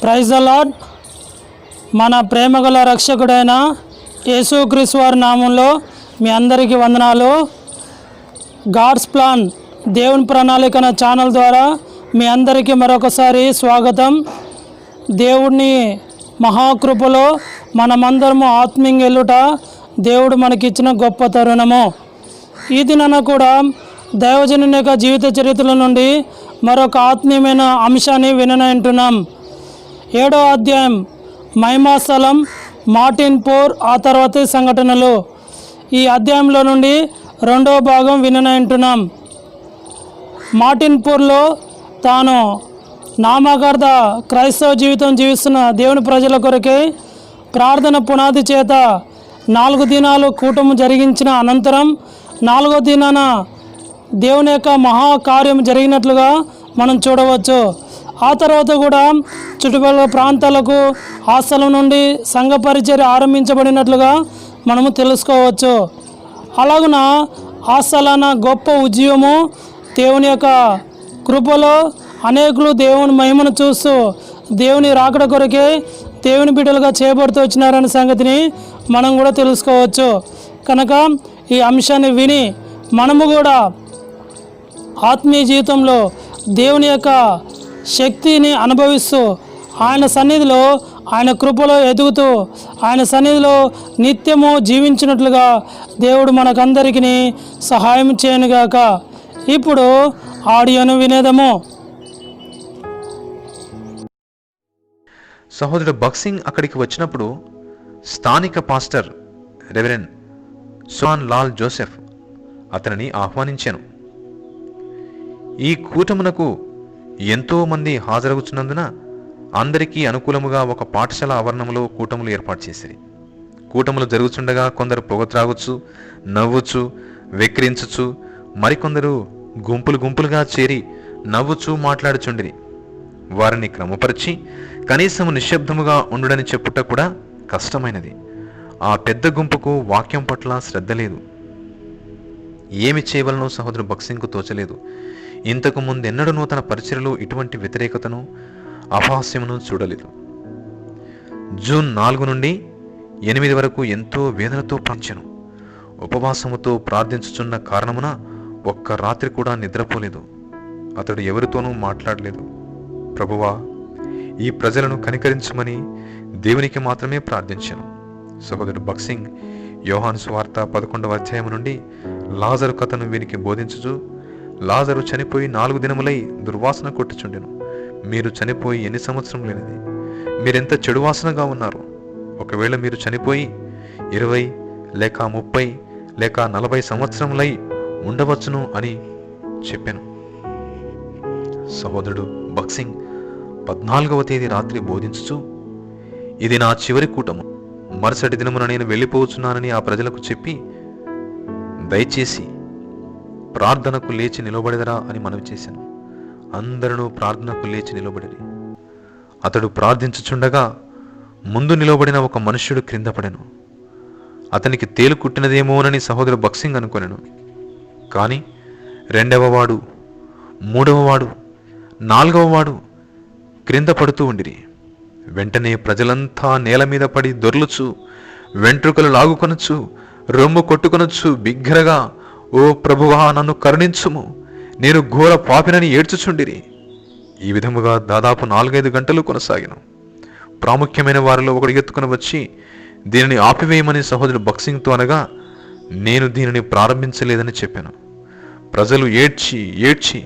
Praise the lord. మన ప్రేమగల రక్షకుడైన యేసుక్రీస్తు వారి నామంలో మీ అందరికీ వందనాలు. గాడ్స్ ప్లాన్ దేవుని ప్రణాళిక అనే ఛానల్ ద్వారా మీ అందరికీ మరొకసారి స్వాగతం. దేవుడిని మహాకృపలో మనమందరము ఆత్మీయంగా వెళ్ళుట దేవుడు మనకిచ్చిన గొప్ప తరుణము. ఈ దినాన కూడా దైవజనుని యొక్క జీవిత చరిత్రల నుండి మరొక ఆత్మీయమైన అంశాన్ని విననంటున్నాం. 7వ అధ్యాయం మహిమాస్థలం, మార్టిన్ పోర్, ఆ తర్వాతి సంఘటనలు. ఈ అధ్యాయంలో నుండి 2వ భాగం విననంటున్నాం. మార్టిన్ పూర్లో తాను నామకార్థ క్రైస్తవ జీవితం జీవిస్తున్న దేవుని ప్రజల కొరకే ప్రార్థన పునాది చేత 4 దినాలు కూటము జరిగించిన అనంతరం 4వ దినాన దేవుని యొక్క మహాకార్యం జరిగినట్లుగా మనం చూడవచ్చు. ఆ తర్వాత కూడా చుట్టుపక్కల ప్రాంతాలకు ఆ స్థలం నుండి సంఘ పరిచర్య ఆరంభించబడినట్లుగా మనము తెలుసుకోవచ్చు. అలాగున ఆ స్థలాన గొప్ప ఉద్యమము దేవుని యొక్క కృపలో అనేకులు దేవుని మహిమను చూస్తూ దేవుని రాకడ కొరకే దేవుని బిడ్డలుగా చేయబడుతూ వచ్చినారనే సంగతిని మనం కూడా తెలుసుకోవచ్చు. కనుక ఈ అంశాన్ని విని మనము కూడా ఆత్మీయ జీవితంలో దేవుని యొక్క శక్తిని అనుభవిస్తూ ఆయన సన్నిధిలో ఆయన కృపలో ఎదుగుతూ ఆయన సన్నిధిలో నిత్యము జీవించినట్లుగా దేవుడు మనకందరికీ సహాయం చేయనుగాక. ఇప్పుడు ఆడియోను వినేదము. సహోదరుడు భక్సింగ్ అక్కడికి వచ్చినప్పుడు స్థానిక పాస్టర్ రెవరెండ్ సోన్ లాల్ జోసెఫ్ అతనిని ఆహ్వానించాను. ఈ కూటమునకు ఎంతో మంది హాజరగుచున్నందున అందరికీ అనుకూలముగా ఒక పాఠశాల ఆవరణంలో కూటములు ఏర్పాటు చేసిరి. కూటములు జరుగుతుండగా కొందరు పొగ త్రాగొచ్చు, నవ్వుచు, వెక్కిరించుచు, మరికొందరు గుంపులుగా చేరి నవ్వుచూ మాట్లాడుచుండిరి. వారిని క్రమపరిచి కనీసం నిశ్శబ్దముగా ఉండుడని చెప్పుట కూడా కష్టమైనది. ఆ పెద్ద గుంపుకు వాక్యం పట్ల శ్రద్ధ లేదు. ఏమి చేయవలనో సహోదరు భక్సింగ్కు తోచలేదు. ఇంతకు ముందెన్నడూ తన పరిచర్యలో ఇటువంటి వ్యతిరేకతను, అపహాస్యమును చూడలేదు. జూన్ 4 నుండి 8 వరకు ఎంతో వేదనతో ప్రార్థించెను. ఉపవాసముతో ప్రార్థించుచున్న కారణమున ఒక్క రాత్రి కూడా నిద్రపోలేదు. అతడు ఎవరితోనూ మాట్లాడలేదు. ప్రభువా, ఈ ప్రజలను కనికరించమని దేవునికి మాత్రమే ప్రార్థించాను. సహోదరుడు భక్సింగ్ యోహాను సువార్త 11వ అధ్యాయం నుండి లాజరు కథను వీరికి బోధించుచు, లాజరు చనిపోయి 4 దినములై దుర్వాసన కొట్టుచుండెను. మీరు చనిపోయి ఎన్ని సంవత్సరములైనది? మీరెంత చెడువాసనగా ఉన్నారు. ఒకవేళ మీరు చనిపోయి 20 లేక 30 లేక 40 సంవత్సరములై ఉండవచ్చును అని చెప్పాను. సహోదరుడు భక్సింగ్ 14వ తేదీ రాత్రి బోధించుచు, ఇది నా చివరి కూటము, మరుసటి దినమున నేను వెళ్ళిపోవచ్చున్నానని ఆ ప్రజలకు చెప్పి, దయచేసి ప్రార్థనకు లేచి నిలబడదరా అని మనవి చేశాను. అందరూ ప్రార్థనకు లేచి నిలబడిరి. అతడు ప్రార్థించుచుండగా ముందు నిలబడిన ఒక మనుష్యుడు క్రింద పడెను. అతనికి తేలు కుట్టినదేమోనని సహోదరు భక్సింగ్ అనుకొనెను. కానీ 2వ వాడు, 3వ వాడు, 4వ వాడు క్రింద పడుతూ ఉండిరి. వెంటనే ప్రజలంతా నేల మీద పడి దొర్లుచు, వెంట్రుకలు లాగుకొనొచ్చు, రొమ్ము కొట్టుకొనొచ్చు బిగ్గరగా, ఓ ప్రభువా, నన్ను కరుణించుము, నేను ఘోర పాపినని ఏడ్చుచుండిరి. ఈ విధముగా దాదాపు 4-5 గంటలు కొనసాగిన. ప్రాముఖ్యమైన వారిలో ఒకడు ఎత్తుకుని వచ్చి దీనిని ఆపివేయమని సహోదరుడు భక్సింగ్తో అనగా, నేను దీనిని ప్రారంభించలేదని చెప్పాను. ప్రజలు ఏడ్చి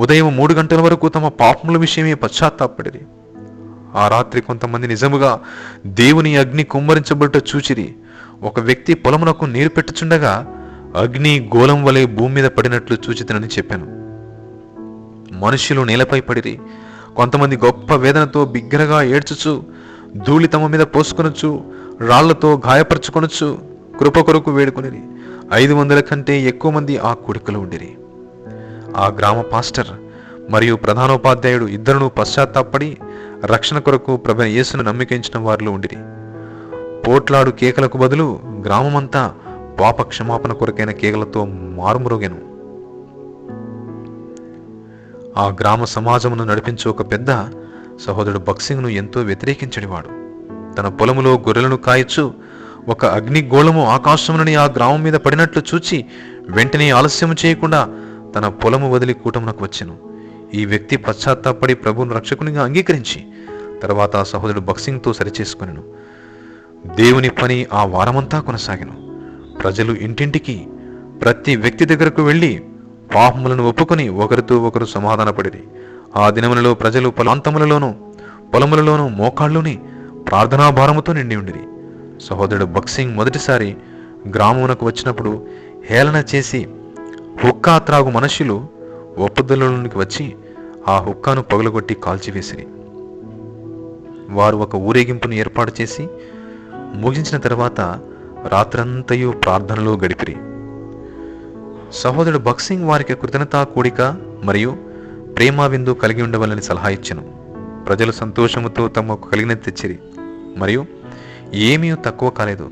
ఉదయం 3 గంటల వరకు తమ పాపముల విషయమే పశ్చాత్తాపడిరి. ఆ రాత్రి కొంతమంది నిజముగా దేవుని అగ్ని కుమ్మరించబడుట చూచిరి. ఒక వ్యక్తి పొలమునకు నీరు పెట్టుచుండగా అగ్ని గోళం వలె భూమి మీద పడినట్లు చూచితనని చెప్పాను. మనుష్యులు నేలపై పడిరి. కొంతమంది గొప్ప వేదనతో బిగ్గరగా ఏడ్చుచు, ధూళి తమ మీద పోసుకొనొచ్చు, రాళ్లతో గాయపరచుకొనొచ్చు కృప కొరకు వేడుకొనిరి. 500 కంటే ఎక్కువ మంది ఆ కూడికలో ఉండిరి. ఆ గ్రామ పాస్టర్ మరియు ప్రధానోపాధ్యాయుడు ఇద్దరును పశ్చాత్తాపడి రక్షణ కొరకు ప్రభు యేసును నమ్మికించిన వారిలో ఉండిరి. పోట్లాడు కేకలకు బదులు గ్రామమంతా పాప క్షమాపణ కొరకైన కేకలతో మారుమ్రోగెను. ఆ గ్రామ సమాజమును నడిపించే ఒక పెద్ద సహోదరుడు భక్సింగ్ను ఎంతో వ్యతిరేకించడివాడు. తన పొలములో గొర్రెలను కాయచ్చు ఒక అగ్నిగోళము ఆకాశం నుండి ఆ గ్రామం మీద పడినట్లు చూచి వెంటనే ఆలస్యం చేయకుండా తన పొలము వదిలి కూటమునకు వచ్చెను. ఈ వ్యక్తి పశ్చాత్తాపడి ప్రభువును రక్షకునిగా అంగీకరించి తర్వాత సహోదరుడు భక్సింగ్తో సరిచేసుకొనెను. దేవుని పని ఆ వారమంతా కొనసాగెను. ప్రజలు ఇంటింటికి ప్రతి వ్యక్తి దగ్గరకు వెళ్ళి పాపములను ఒప్పుకొని ఒకరితో ఒకరు సమాధానపడిరి. ఆ దినములలో ప్రజలు ప్రాంతములలోనూ పొలములలోనూ మోకాళ్ళుని ప్రార్థనా భారముతో నిండి ఉండిరి. సహోదరుడు భక్సింగ్ మొదటిసారి గ్రామమునకు వచ్చినప్పుడు హేళన చేసి హుక్కా త్రాగు మనుష్యులు ఒప్పుదలలోనికి వచ్చి ఆ హుక్కాను పగులగొట్టి కాల్చివేసిరి. వారు ఒక ఊరేగింపును ఏర్పాటు చేసి ముగించిన తర్వాత రాత్రంతయు ప్రార్థనలో గడిపిరి. సహోదరుడు భక్సింగ్ వారికి కృతజ్ఞతా కూడిక మరియు ప్రేమ విందు కలిగి ఉండవాలని సలహా ఇచ్చెను. ప్రజలు సంతోషముతో తమకు కలిగినది తెచ్చిరి మరియు ఏమీ తక్కువ కాలేదు.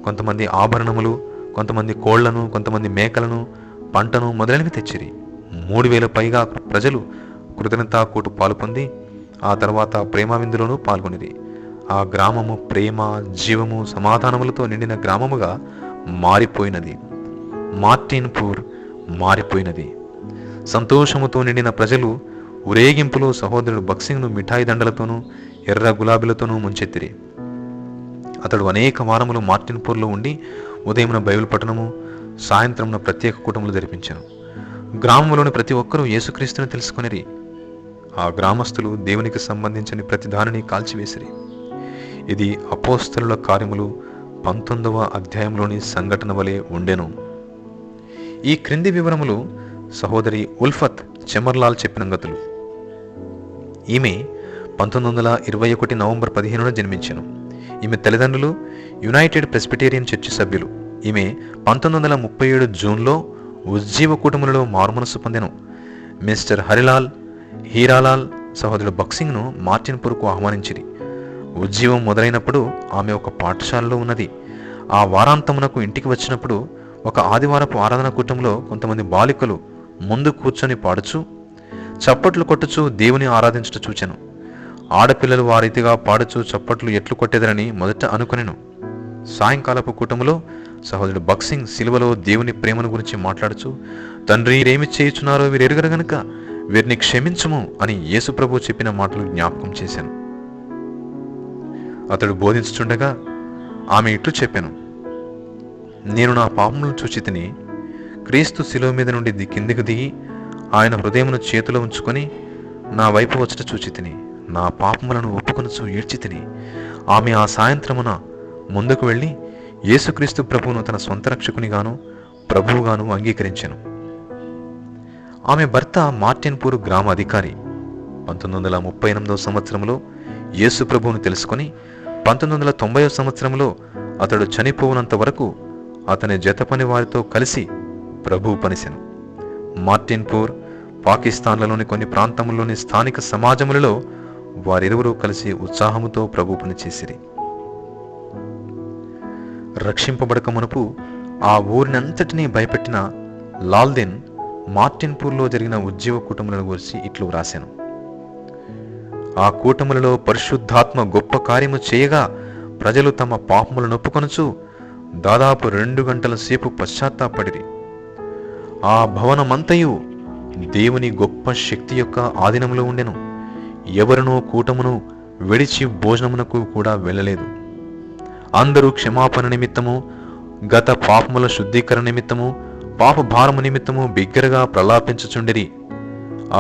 కొంతమంది ఆభరణములు, కొంతమంది కోళ్లను, కొంతమంది మేకలను, పంటను మొదలైనవి తెచ్చిరి. 3000 పైగా ప్రజలు కృతజ్ఞతాకూటు పాల్పొంది ఆ తర్వాత ప్రేమ విందులోనూ పాల్గొనిరి. ఆ గ్రామము ప్రేమ, జీవము, సమాధానములతో నిండిన గ్రామముగా మారిపోయినది. మార్టిన్పూర్ మారిపోయినది. సంతోషముతో నిండిన ప్రజలు ఊరేగింపులో సహోదరుడు భక్సింగ్ను మిఠాయి దండలతోనూ ఎర్ర గులాబీలతోనూ ముంచెత్తిరి. అతడు అనేక వారములు మార్టిన్పూర్లో ఉండి ఉదయమున బైబిల్ పఠనము, సాయంత్రమున ప్రత్యేక కూటములు జరిపించాను. గ్రామంలోని ప్రతి ఒక్కరూ యేసుక్రీస్తుని తెలుసుకొనిరి. ఆ గ్రామస్తులు దేవునికి సంబంధించిన ప్రతి దానిని కాల్చివేసిరి. ఇది అపోస్తలుల కార్యములు 19వ అధ్యాయంలోని సంఘటన వలె ఉండెను. ఈ క్రింది వివరములు సహోదరి ఉల్ఫత్ చెమర్లాల్ చెప్పిన గతులు. ఈమె 1921 నవంబర్ 15న జన్మించెను. ఈమె తల్లిదండ్రులు యునైటెడ్ ప్రెస్బిటేరియన్ చర్చి సభ్యులు. ఈమె 1937 జూన్లో ఉజ్జీవ కూటములలో మారుమనస్సు పొందెను. మిస్టర్ హరిలాల్, హీరాలాల్ సహోదరుడు భక్సింగ్ను మార్టిన్పూర్కు ఆహ్వానించిరి. ఉజ్జీవం మొదలైనప్పుడు ఆమె ఒక పాఠశాలలో ఉన్నది. ఆ వారాంతమునకు ఇంటికి వచ్చినప్పుడు ఒక ఆదివారపు ఆరాధన కూటంలో కొంతమంది బాలికలు ముందు కూర్చొని పాడుచు, చప్పట్లు కొట్టుచు దేవుని ఆరాధించుట చూచెను. ఆడపిల్లలు ఆ రీతిగా పాడుచు చప్పట్లు ఎట్లు కొట్టేదరని మొదట అనుకొనెను. సాయంకాలపు కూటములో సహోదరుడు భక్సింగ్ సిలువలో దేవుని ప్రేమను గురించి మాట్లాడుచు, తండ్రి ఏమి చేయుచున్నారో వీరు ఎరుగరు గనుక వీరిని క్షమించుము అని యేసుప్రభు చెప్పిన మాటలు జ్ఞాపకం చేశాను. అతడు బోధించుచుండగా ఆమె ఇట్లు చెప్పాను, నేను నా పాపములను చూచి తిని క్రీస్తు శిలువ మీద నుండి కిందికి దిగి ఆయన హృదయమును చేతిలో ఉంచుకొని నా వైపు వచ్చట చూచి తిని నా పాపములను ఒప్పుకొనుచు ఏడ్చి తిని. ఆమె ఆ సాయంత్రమున ముందుకు వెళ్ళి యేసుక్రీస్తు ప్రభువును తన సొంత రక్షకునిగాను ప్రభువుగాను అంగీకరించెను. ఆమె భర్త మార్టిన్పూర్ గ్రామ అధికారి. 1938వ సంవత్సరంలో యేసు ప్రభువును తెలుసుకొని 1990వ సంవత్సరంలో అతడు చనిపోవునంత వరకు అతని జత పని వారితో కలిసి ప్రభువు పనిసెను. మార్టిన్పూర్, పాకిస్తాన్లలోని కొన్ని ప్రాంతముల్లోని స్థానిక సమాజములలో వారిరువురూ కలిసి ఉత్సాహముతో ప్రభు పనిచేసిరి. రక్షింపబడక మునుపు ఆ ఊరినంతటినీ భయపెట్టిన లాల్దెన్ మార్టిన్పూర్లో జరిగిన ఉజ్జీవ కూటములను గురించి ఇట్లు వ్రాశాను. ఆ కూటములలో పరిశుద్ధాత్మ గొప్ప కార్యము చేయగా ప్రజలు తమ పాపములను ఒప్పుకొనుచు దాదాపు 2 గంటల సేపు పశ్చాత్తాపడిరి. ఆ భవనమంతయు దేవుని గొప్ప శక్తి యొక్క ఆధీనములో ఉండెను. ఎవరినో కూటమును విడిచి భోజనమునకు కూడా వెళ్ళలేదు. అందరూ క్షమాపణ నిమిత్తము, గత పాపముల శుద్ధీకరణ నిమిత్తము, పాప భారము నిమిత్తము బిగ్గరగా ప్రలాపించుచుండిరి.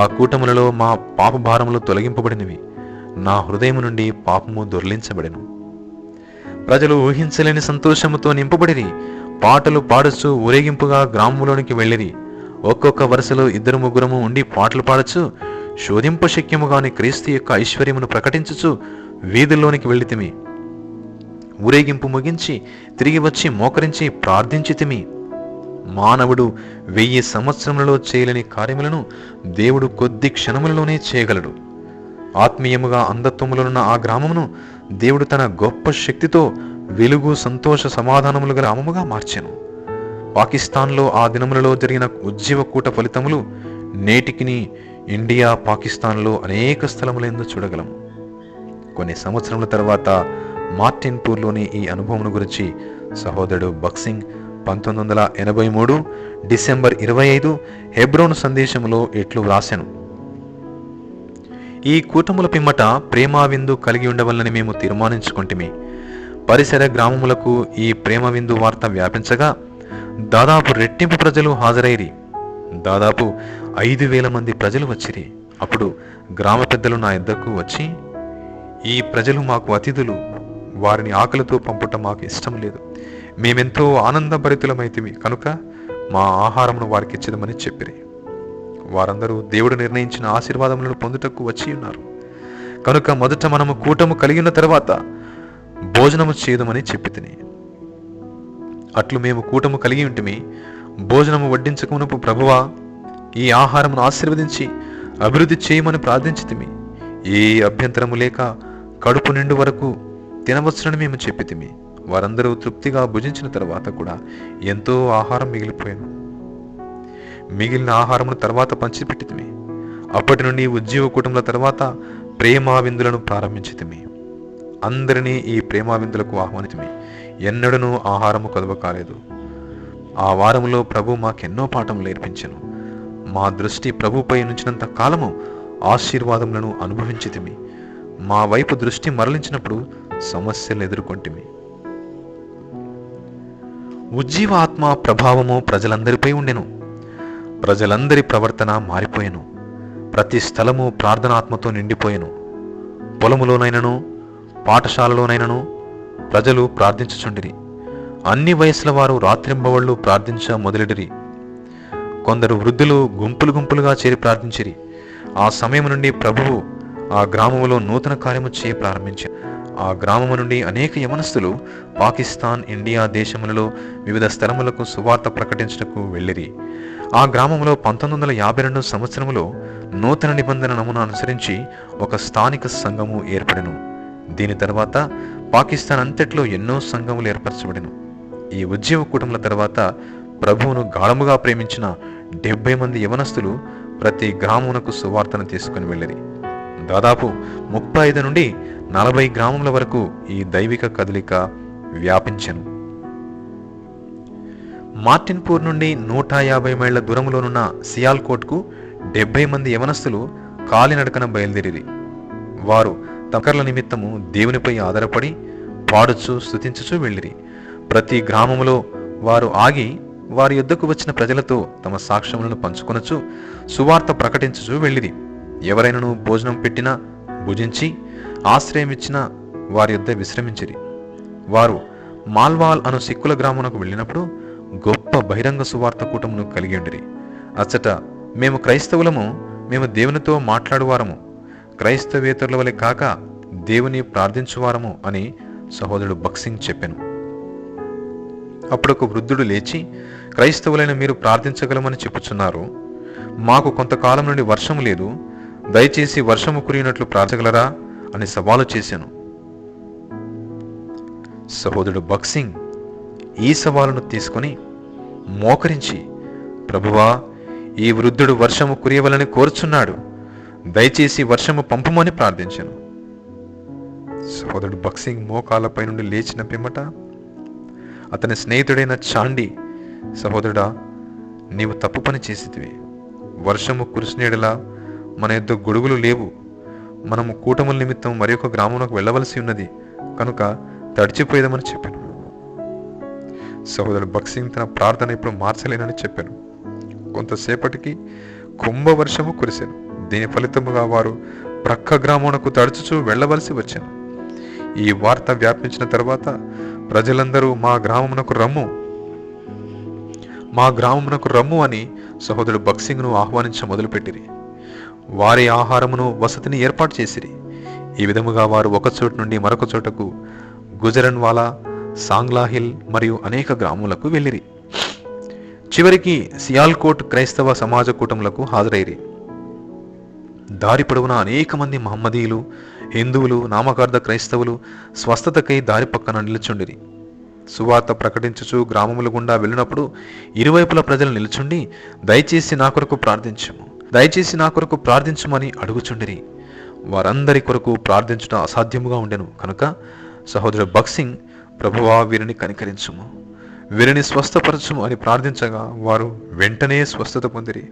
ఆ కూటములలో మా పాప భారములు తొలగింపబడినవి, నా హృదయము నుండి పాపము దొర్లించబడెను. ప్రజలు ఊహించలేని సంతోషముతో నింపబడిరి. పాటలు పాడుచు ఊరేగింపుగా గ్రామంలోనికి వెళ్ళిరి. ఒక్కొక్క వరుసలో 2-3 ఉండి పాటలు పాడచ్చు శోధింపశక్యముగాని క్రీస్తు యొక్క ఐశ్వర్యమును ప్రకటించుచు వీధుల్లోనికి వెళ్ళితిమి. ఊరేగింపు ముగించి తిరిగి వచ్చి మోకరించి ప్రార్థించితిమి. మానవుడు 1000 సంవత్సరములలో చేయలేని కార్యములను దేవుడు కొద్ది క్షణములలోనే చేయగలడు. ఆత్మీయముగా అంధత్వములున్న ఆ గ్రామమును దేవుడు తన గొప్ప శక్తితో వెలుగు, సంతోష, సమాధానములు గల గ్రామముగా మార్చెను. పాకిస్తాన్లో ఆ దినములలో జరిగిన ఉజ్జీవ కూట ఫలితములు నేటికిని ఇండియా, పాకిస్తాన్లో అనేక స్థలములందు చూడగలము. కొన్ని సంవత్సరముల తర్వాత మార్టిన్పూర్లోని ఈ అనుభవం గురించి సహోదరుడు బక్సింగ్ 1983 డిసెంబర్ 25 హెబ్రోను సందేశంలో ఇట్లు వ్రాసెను. ఈ కూటముల పిమ్మట ప్రేమ విందు కలిగి ఉండవల్లని మేము తీర్మానించుకొంటిమి. పరిసర గ్రామములకు ఈ ప్రేమ విందు వార్త వ్యాపించగా దాదాపు రెట్టింపు ప్రజలు హాజరైరి. దాదాపు 5,000 మంది ప్రజలు వచ్చిరి. అప్పుడు గ్రామ పెద్దలు నా యొద్దకు వచ్చి, ఈ ప్రజలు మాకు అతిథులు, వారిని ఆకలితో పంపుట మాకు ఇష్టం లేదు. మేమెంతో ఆనందభరితులమైతిమి కనుక మా ఆహారమును వారికి ఇచ్చదమని చెప్పిరి. వారందరూ దేవుడు నిర్ణయించిన ఆశీర్వాదములను పొందుటకు వచ్చి ఉన్నారు కనుక మొదట మనము కూటము కలిగిన తర్వాత భోజనము చేయదమని చెప్పి తిని, అట్లు మేము కూటము కలిగి ఉంటిమి. భోజనము వడ్డించకమునపు ప్రభువా, ఈ ఆహారమును ఆశీర్వదించి అభివృద్ధి చేయమని ప్రార్థించితిమి. ఏ అభ్యంతరము లేక కడుపు నిండు వరకు తినవచ్చునని మేము చెప్పితిమి. వారందరూ తృప్తిగా భుజించిన తర్వాత కూడా ఎంతో ఆహారం మిగిలిపోయాను. మిగిలిన ఆహారమును తర్వాత పంచిపెట్టితిమి. అప్పటి నుండి ఉజ్జీవ కుటుంబాల తర్వాత ప్రేమా విందులను ప్రారంభించితిమి. అందరినీ ఈ ప్రేమా విందులకు ఆహ్వానితిమి. ఎన్నడూ ఆహారము కొదవ కాలేదు. ఆ వారములో ప్రభు మాకెన్నో పాఠములు నేర్పించెను. మా దృష్టి ప్రభుపై నుంచినంత కాలము ఆశీర్వాదములను అనుభవించితిమి. మా వైపు దృష్టి మరలించినప్పుడు సమస్యలు ఎదుర్కొంటిమి. ఉజ్జీవ ఆత్మ ప్రభావము ప్రజలందరిపై ఉండెను. ప్రజలందరి ప్రవర్తన మారిపోయెను. ప్రతి స్థలము ప్రార్థనాత్మతో నిండిపోయెను. పొలములోనైనను పాఠశాలలోనైనను ప్రజలు ప్రార్థించుచుండిరి. అన్ని వయసుల వారు రాత్రింబవళ్ళు ప్రార్థించ మొదలెడిరి. కొందరు వృద్ధులు గుంపులు గుంపులుగా చేరి ప్రార్థించిరి. ఆ సమయం నుండి ప్రభువు ఆ గ్రామములో నూతన కార్యము చేయ ప్రారంభించారు. ఆ గ్రామము నుండి అనేక యవనస్తులు పాకిస్తాన్, ఇండియా దేశములలో వివిధ స్థలములకు సువార్త ప్రకటించుటకు వెళ్ళిరి. ఆ గ్రామంలో 1952 సంవత్సరములో నూతన నిబంధన నమూనా అనుసరించి ఒక స్థానిక సంఘము ఏర్పడెను. దీని తర్వాత పాకిస్తాన్ అంతట్లో ఎన్నో సంఘములు ఏర్పరచబడెను. ఈ ఉజ్జీవ కూటముల తర్వాత ప్రభువును గాఢముగా ప్రేమించిన 70 మంది యవనస్తులు ప్రతి గ్రామమునకు సువార్తను తీసుకుని వెళ్ళిరి. దాదాపు 35 నుండి 40 గ్రామముల వరకు ఈ దైవిక కదలిక వ్యాపించెను. మార్టిన్పూర్ నుండి 150 మైళ్ళ దూరంలోనున్న సియాల్కోట్కు 70 మంది యవనస్తులు కాలినడకన బయలుదేరిరి. వారు తమకర్ల నిమిత్తము దేవునిపై ఆధారపడి పాడుచు స్తుతించుచూ వెళ్ళిరి. ప్రతి గ్రామములో వారు ఆగి వారి యొద్దకు వచ్చిన ప్రజలతో తమ సాక్ష్యములను పంచుకొనచు సువార్త ప్రకటించుచూ వెళ్ళిరి. ఎవరైనను భోజనం పెట్టినా భుజించి ఆశ్రయం ఇచ్చిన వారి యొద్ద విశ్రమించిరి. వారు మాల్వాల్ అను సిక్కుల గ్రామమునకు వెళ్ళినప్పుడు గొప్ప బహిరంగ సువార్త కూటమును కలిగి ఉండిరి. అచ్చట మేము క్రైస్తవులము, మేము దేవునితో మాట్లాడువారము, క్రైస్తవేతరుల వలె కాక దేవుని ప్రార్థించువారము అని సహోదరుడు బక్సింగ్ చెప్పెను. అప్పుడు ఒక వృద్ధుడు లేచి, క్రైస్తవులైన మీరు ప్రార్థించగలమని చెప్పుచున్నారు. మాకు కొంతకాలం నుండి వర్షము లేదు, దయచేసి వర్షము కురిగినట్లు ప్రార్థించగలరా అని సవాలు చేశాను. సహోదరుడు బక్సింగ్ ఈ సవాలును తీసుకొని మోకరించి, ప్రభువా, ఈ వృద్ధుడు వర్షము కురియవలని కోరుచున్నాడు, దయచేసి వర్షము పంపమని ప్రార్థించాను. సహోదరుడు బక్సింగ్ మోకాళ్ళపై నుండి లేచిన పిమ్మట అతని స్నేహితుడైన చాండి, సహోదరుడా, నీవు తప్పు పని చేసితివి. వర్షము కురిసినేడలా మన యొద్ద గొడుగులు లేవు. మనము కూటముల నిమిత్తం మరి ఒక గ్రామంలోకి వెళ్ళవలసి ఉన్నది కనుక తడిచిపోయేదమని చెప్పాను. సహోదరుడు బక్సింగ్ తన ప్రార్థన ఇప్పుడు మార్చలేనని చెప్పాను. కొంతసేపటికి కుంభవర్షము కురిశాను. దీని ఫలితముగా వారు ప్రక్క గ్రామమునకు తడుచుచూ వెళ్ళవలసి వచ్చాను. ఈ వార్త వ్యాపించిన తర్వాత ప్రజలందరూ మా గ్రామమునకు రమ్ము అని సహోదరుడు బక్సింగ్ను ఆహ్వానించ మొదలుపెట్టిరి. వారి ఆహారమును వసతిని ఏర్పాటు చేసిరి. ఈ విధముగా వారు ఒక చోటు నుండి మరొక చోటకు గుజరన్వాలా, సాంగ్లాహిల్ మరియు అనేక గ్రామములకు వెళ్ళిరి. చివరికి సియాల్కోట్ క్రైస్తవ సమాజ కూటములకు హాజరైరి. దారి పొడవునా అనేక మంది మహమ్మదీయులు, హిందువులు, నామకార్థ క్రైస్తవులు స్వస్థతకై దారి పక్కన నిలుచుండిరి. సువార్త ప్రకటించుచు గ్రామముల గుండా వెళ్ళినప్పుడు ఇరువైపుల ప్రజలు నిలుచుండి, దయచేసి నా కొరకు ప్రార్థించమని అడుగుచుండిరి. వారందరి కొరకు ప్రార్థించడం అసాధ్యముగా ఉండెను. కనుక సహోదరుడు భక్సింగ్, ప్రభువా వీరిని కనికరించుము, వీరిని స్వస్థపరచుము అని ప్రార్థించగా వారు వెంటనే స్వస్థత పొందిరి.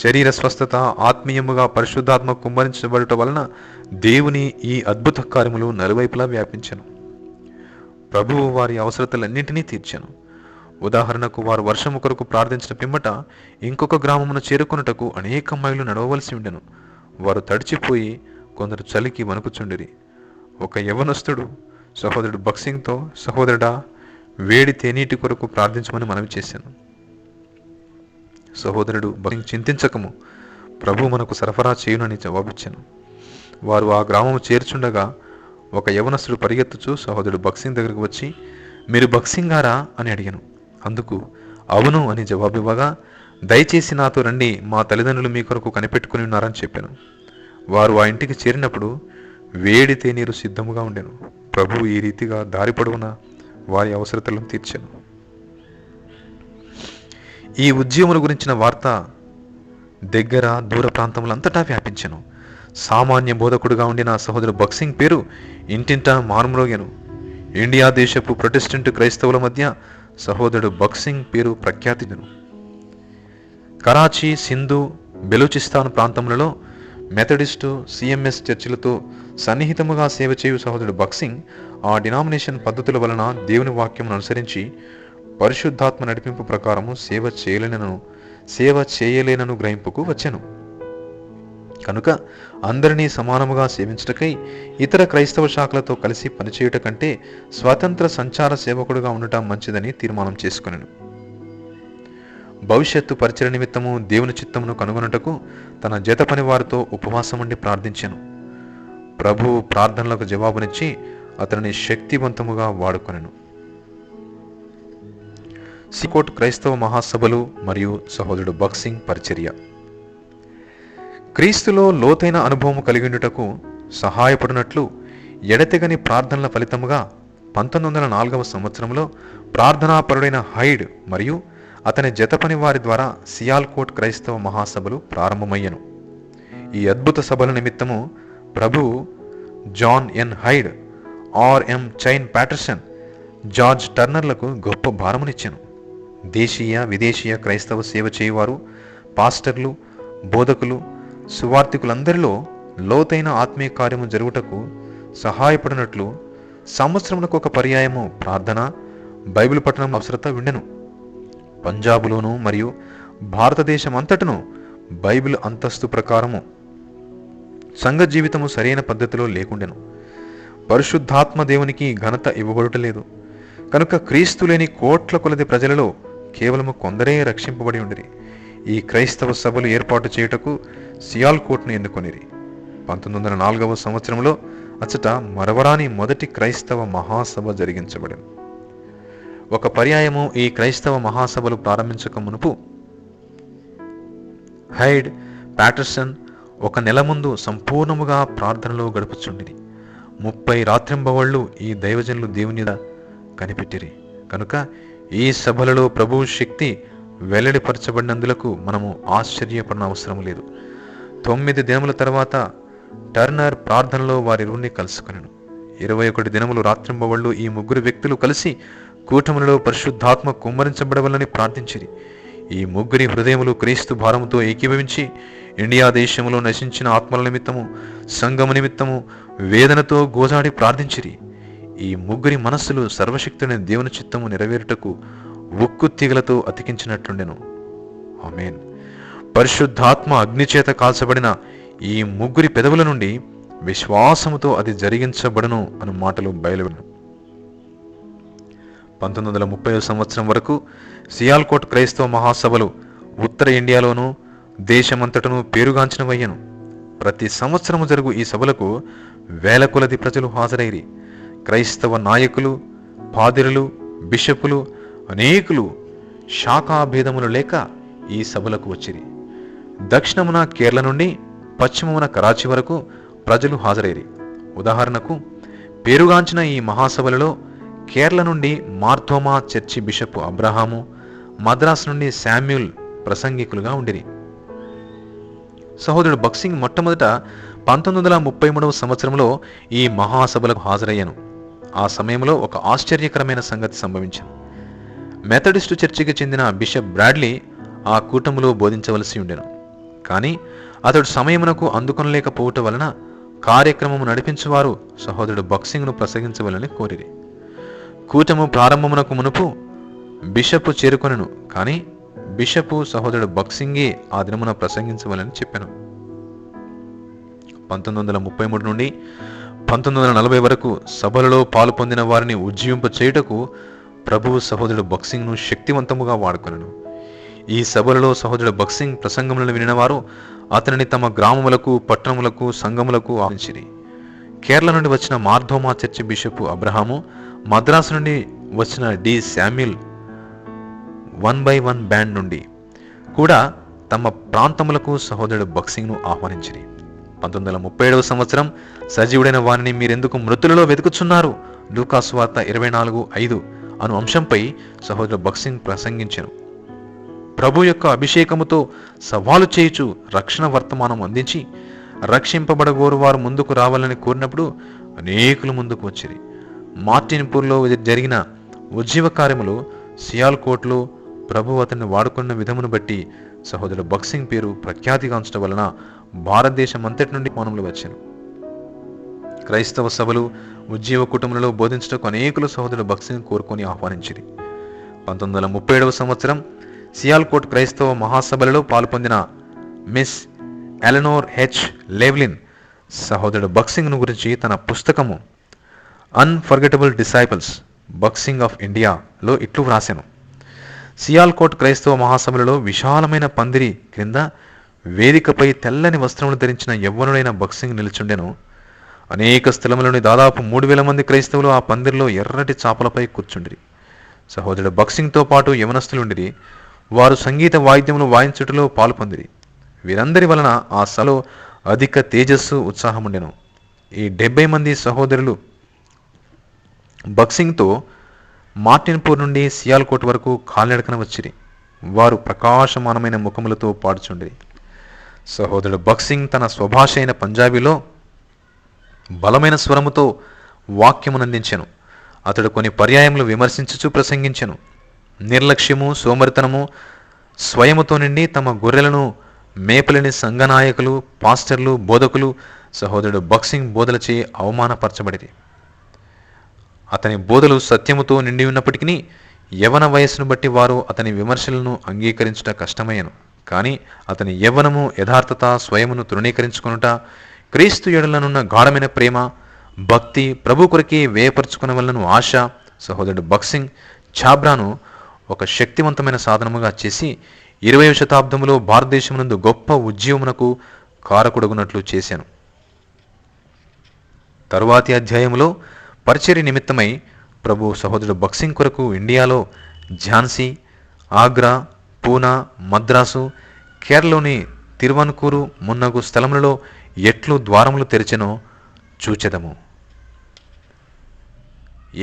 శరీర స్వస్థత ఆత్మీయముగా పరిశుద్ధాత్మ కుమ్మరించబడుట వలన దేవుని ఈ అద్భుత కార్యములు నలువైపులా వ్యాపించెను. ప్రభువు వారి అవసరతలన్నింటినీ తీర్చెను. ఉదాహరణకు, వారు వర్షము కొరకు ప్రార్థించిన పిమ్మట ఇంకొక గ్రామమును చేరుకొనుటకు అనేక మైళ్ళు నడవవలసి ఉండెను. వారు తడిచిపోయి కొందరు చలికి వణుకుచుండిరి. ఒక యవనస్తుడు సహోదరుడు భక్సింగ్తో, సహోదరుడా, వేడి తేనీటి కొరకు ప్రార్థించమని మనవి చేశాను. సహోదరుడు భక్సింగ్, చింతించకము, ప్రభు మనకు సరఫరా చేయునని జవాబిచ్చాను. వారు ఆ గ్రామము చేర్చుండగా ఒక యవనస్తుడు పరిగెత్తుచు సహోదరుడు భక్సింగ్ దగ్గరకు వచ్చి, మీరు భక్సింగారా అని అడిగాను. అందుకు అవును అని జవాబివ్వగా, దయచేసి నాతో రండి, మా తల్లిదండ్రులు మీ కొరకు కనిపెట్టుకుని ఉన్నారని చెప్పాను. వారు ఆ ఇంటికి చేరినప్పుడు వేడి తేనీరు సిద్ధముగా ఉండెను. ప్రభువు ఈ రీతిగా దారి పొడవునా వారి అవసరతలను తీర్చాను. ఈ ఉద్యమముల గురించిన వార్త దగ్గర దూర ప్రాంతములంతటా వ్యాపించెను. సామాన్య బోధకుడుగా ఉండిన సహోదరుడు భక్సింగ్ పేరు ఇంటింటా మారుమ్రోగెను. ఇండియా దేశపు ప్రొటెస్టెంట్ క్రైస్తవుల మధ్య సహోదరుడు భక్సింగ్ పేరు ప్రఖ్యాతిను. కరాచీ, సింధు, బెలూచిస్తాన్ ప్రాంతములలో మెథడిస్టు, సిఎంఎస్ చర్చిలతో సన్నిహితముగా సేవ చేయు సహోదరుడు భక్సింగ్ ఆ డినామినేషన్ పద్ధతుల వలన దేవుని వాక్యమును అనుసరించి పరిశుద్ధాత్మ నడిపింపు ప్రకారము సేవ చేయలేనను గ్రహింపుకు వచ్చెను. కనుక అందరినీ సమానముగా సేవించుటకై ఇతర క్రైస్తవ శాఖలతో కలిసి పనిచేయుట కంటే స్వతంత్ర సంచార సేవకుడుగా ఉండటం మంచిదని తీర్మానం చేసుకొనెను. భవిష్యత్తు పరిచయ నిమిత్తము దేవుని చిత్తమును కనుగొనుటకు తన జత పని వారితో ఉపవాసం ఉండి ప్రార్థించెను. ప్రభువు ప్రార్థనలకు జవాబునిచ్చి అతనిని శక్తివంతముగా వాడుకొనెను. సికోట్ క్రైస్తవ మహాసభలు మరియు సహోదరుడు భక్సింగ్ పరిచర్య. క్రీస్తులో లోతైన అనుభవము కలిగినటకు సహాయపడినట్లు ఎడతెగని ప్రార్థనల ఫలితముగా 1904వ సంవత్సరంలో ప్రార్థనాపరుడైన హైడ్ మరియు అతని జతపని వారి ద్వారా సియాల్కోట్ క్రైస్తవ మహాసభలు ప్రారంభమయ్యను. ఈ అద్భుత సభల నిమిత్తము ప్రభువు John N Hyde, RM Chain Patterson, George టర్నర్లకు గొప్ప భారమునిచ్చెను. దేశీయ విదేశీయ క్రైస్తవ సేవ చేయువారు, పాస్టర్లు, బోధకులు, సువార్థికులందరిలో లోతైన ఆత్మీయ కార్యము జరుగుటకు సహాయపడినట్లు సంవత్సరమునకు ఒక పర్యాయము ప్రార్థన, బైబిల్ పఠనం అవసరత ఉండెను. పంజాబులోను మరియు భారతదేశం అంతటను బైబిల్ అంతస్తు ప్రకారము సంఘ జీవితము సరైన పద్ధతిలో లేకుండెను. పరిశుద్ధాత్మ దేవునికి ఘనత ఇవ్వబడుటలేదు. కనుక క్రీస్తు లేని కోట్ల కొలది ప్రజలలో కేవలము కొందరే రక్షింపబడి ఉండిరి. ఈ క్రైస్తవ సభలు ఏర్పాటు చేయుటకు సియాల్కోట్ను ఎన్నుకొనిరి. 1904వ సంవత్సరంలో అచ్చట మరవరాని మొదటి క్రైస్తవ మహాసభ జరిగించబడింది. ఒక పర్యాయము ఈ క్రైస్తవ మహాసభలు ప్రారంభించక మునుపు హైడ్, ప్యాటర్సన్ ఒక నెల ముందు సంపూర్ణముగా ప్రార్థనలో గడుపుచుండిరి. 30 రాత్రింబవళ్ళు ఈ దైవజనులు దేవుని కనిపెట్టిరి. కనుక ఈ సభలలో ప్రభువు శక్తి వెల్లడిపరచబడినందులకు మనము ఆశ్చర్యపడిన అవసరం లేదు. 9 దినముల తర్వాత టర్నర్ ప్రార్థనలో వారి రుణ్ణి కలుసుకొనెను. 21 దినములు రాత్రింబవళ్ళు ఈ ముగ్గురు వ్యక్తులు కలిసి కూటములలో పరిశుద్ధాత్మ కుమ్మరించబడవలని ప్రార్థించిరి. ఈ ముగ్గురి హృదయములు క్రీస్తు భారముతో ఏకీభవించి ఇండియా దేశంలో నశించిన ఆత్మల నిమిత్తము, సంగమ నిమిత్తము వేదనతో గోజాడి ప్రార్థించిరి. ఈ ముగ్గురి మనస్సులు సర్వశక్తుని దేవుని చిత్తము నెరవేరుటకు ఉక్కు తీగలతో అతికించినట్లుండెను. ఆమేన్. పరిశుద్ధాత్మ అగ్నిచేత కాల్చబడిన ఈ ముగ్గురి పెదవుల నుండి విశ్వాసముతో అది జరిగించబడును అను మాటలు బయలువెను. 1930వ సంవత్సరం వరకు సియాల్కోట్ క్రైస్తవ మహాసభలు ఉత్తర ఇండియాలోనూ దేశమంతటను పేరుగాంచినవయ్యను. ప్రతి సంవత్సరము జరుగు ఈ సభలకు వేల కొలది ప్రజలు హాజరైరి. క్రైస్తవ నాయకులు, పాదిరులు, బిషపులు అనేకులు శాఖాభేదములు లేక ఈ సభలకు వచ్చిరి. దక్షిణమున కేరళ నుండి పశ్చిమమున కరాచీ వరకు ప్రజలు హాజరైరి. ఉదాహరణకు, పేరుగాంచిన ఈ మహాసభలలో కేరళ నుండి మార్థోమా చర్చి బిషప్ అబ్రహాము, మద్రాస్ నుండి శామ్యూల్ ప్రసంగికులుగా ఉండిరి. సహోదరుడు భక్సింగ్ మొట్టమొదట 1933 సంవత్సరంలో ఈ మహాసభలకు హాజరయ్యాను. ఆ సమయంలో ఒక ఆశ్చర్యకరమైన సంగతి సంభవించింది. మెథడిస్టు చర్చికి చెందిన బిషప్ బ్రాడ్లీ ఆ కూటమిలో బోధించవలసి ఉండెను. కానీ అతడు సమయమునకు అందుకొనలేకపోవటం వలన కార్యక్రమము నడిపించువారు సహోదరుడు బక్సింగ్ను ప్రసంగించవలని కోరిరి. కూటము ప్రారంభమునకు మునుపు బిషప్ చేరుకొనెను. కానీ బిషపు సహోదరుడు బక్సింగే ఆ దినమున ప్రసంగించవలని చెప్పాను. 1933 నుండి 1940 వరకు సభలలో పాలు పొందిన వారిని ఉజ్జీవింప చేయుటకు ప్రభువు సహోదరుడు బక్సింగ్ను శక్తివంతముగా వాడుకొనెను. ఈ సభలలో సహోదరుడు బక్సింగ్ ప్రసంగములను వినినవారు అతనిని తమ గ్రామములకు, పట్టణములకు, సంఘములకు ఆహ్వానించిరి. కేరళ నుండి వచ్చిన మార్ధోమా చర్చి బిషపు అబ్రహాము, మద్రాసు నుండి వచ్చిన డి శామ్యుల్ 1x1 బ్యాండ్ నుండి కూడా తమ ప్రాంతములకు సహోదరుడు బక్సింగ్ను ఆహ్వానించిరి. 1937 సంవత్సరం సజీవుడైన వారిని మీరెందుకు మృతులలో వెతుకుచున్నారు, లూకాసు వార్త 24:5 అను అంశంపై సహోదరుడు బక్సింగ్ ప్రసంగించెను. ప్రభు యొక్క అభిషేకముతో సవాలు చేయుచు రక్షణ వర్తమానం అందించి రక్షింపబడగోరు వారు ముందుకు రావాలని కోరినప్పుడు అనేకులు ముందుకు వచ్చిరి. మార్టిన్పూర్లో జరిగిన ఉజ్జీవ కార్యములు, సియాల్కోట్లో ప్రభు అతన్ని వాడుకున్న విధమును బట్టి సహోదరుడు బక్సింగ్ పేరు ప్రఖ్యాతిగాంచడం వలన భారతదేశం అంతటి నుండి మానవులు వచ్చాను. క్రైస్తవ సభలు, ఉజ్జీవ కుటుంబంలో బోధించటకు అనేకులు సహోదరుడు బక్సింగ్ కోరుకొని ఆహ్వానించిరి. 1937 సంవత్సరం సియాల్కోట్ క్రైస్తవ మహాసభలలో పాల్పొందిన మిస్ ఎలెనోర్ హెచ్ లెవ్లిన్ సహోదరుడు బక్సింగ్ను గురించి తన పుస్తకము అన్ఫర్గెటబుల్ డిసైపుల్స్ బక్సింగ్ ఆఫ్ ఇండియాలో ఇట్లు వ్రాసెను. సియాల్కోట్ క్రైస్తవ మహాసభలలో విశాలమైన పందిరి క్రింద వేదికపై తెల్లని వస్త్రములు ధరించిన యవ్వనుడైన బక్సింగ్ నిలుచుండెను. అనేక స్థలములోని దాదాపు 3000 మంది క్రైస్తవులు ఆ పందిరిలో ఎర్రటి చాపలపై కూర్చుండిరి. సహోదరుడు బక్సింగ్తో పాటు యవనస్తులుండిరి. వారు సంగీత వాయిద్యములు వాయించుటలో పాల్పొందిరి. వీరందరి వలన ఆ సభలో అధిక తేజస్సు, ఉత్సాహముండెను. ఈ 70 మంది సహోదరులు బక్సింగ్తో మార్టిన్పూర్ నుండి సియాల్కోట్ వరకు కాలినడకన వచ్చిరి. వారు ప్రకాశమానమైన ముఖములతో పాడుచుండిరి. సహోదరుడు బక్సింగ్ తన స్వభాష అయిన పంజాబీలో బలమైన స్వరముతో వాక్యమునందించెను. అతడు కొన్ని పర్యాయములు విమర్శించుచు ప్రసంగించెను. నిర్లక్ష్యము, సోమరితనము, స్వయముతో నిండి తమ గొర్రెలను మేపలేని సంఘనాయకులు, పాస్టర్లు, బోధకులు సహోదరుడు బక్సింగ్ బోధలచే అవమానపరచబడిరి. అతని బోధలు సత్యముతో నిండి ఉన్నప్పటికీ యవన వయస్సును బట్టి వారు అతని విమర్శలను అంగీకరించుట కష్టమయ్యను. కానీ అతని యవ్వనము, యథార్థత, స్వయమును తృణీకరించుకొనుట, క్రీస్తు ఎడలనున్న గాఢమైన ప్రేమ, భక్తి, ప్రభు కొరకే వ్యయపరుచుకునవలన ఆశ సహోదరుడు బక్సింగ్ ఛాబ్రాను ఒక శక్తివంతమైన సాధనముగా చేసి 20వ శతాబ్దములో భారతదేశమునందు గొప్ప ఉద్యమమునకు కారకుడగునట్లు చేశాను. తరువాతి అధ్యాయములో పరిచర్య నిమిత్తమై ప్రభు సహోదరుడు బక్సింగ్ కొరకు ఇండియాలో ఝాన్సీ, ఆగ్రా, పూనా, మద్రాసు, కేరళలోని తిరువన్కూరు మున్నగు స్థలములలో ఎట్లు ద్వారములు తెరిచెనో చూచెదము.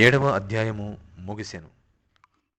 7వ అధ్యాయము ముగిసెను.